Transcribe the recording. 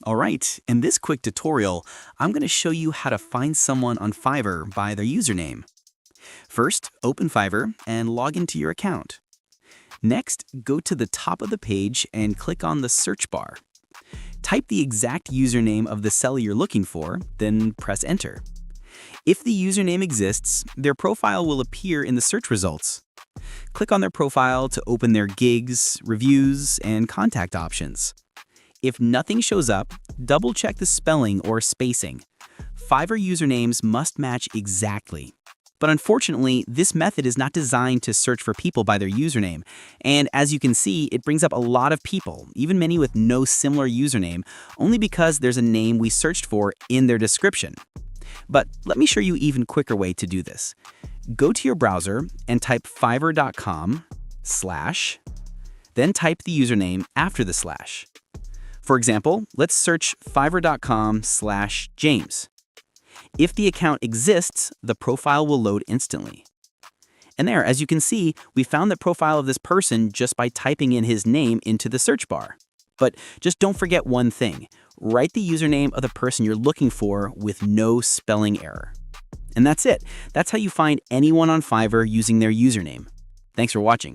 All right, in this quick tutorial, I'm going to show you how to find someone on Fiverr by their username. First, open Fiverr and log into your account. Next, go to the top of the page and click on the search bar. Type the exact username of the seller you're looking for, then press enter. If the username exists, their profile will appear in the search results. Click on their profile to open their gigs, reviews, and contact options. If nothing shows up, double-check the spelling or spacing. Fiverr usernames must match exactly. But unfortunately, this method is not designed to search for people by their username. And as you can see, it brings up a lot of people, even many with no similar username, only because there's a name we searched for in their description. But let me show you an even quicker way to do this. Go to your browser and type fiverr.com/, then type the username after the slash. For example, let's search fiverr.com/James. If the account exists, the profile will load instantly. And there, as you can see, we found the profile of this person just by typing in his name into the search bar. But just don't forget one thing. Write the username of the person you're looking for with no spelling error. And that's it. That's how you find anyone on Fiverr using their username. Thanks for watching.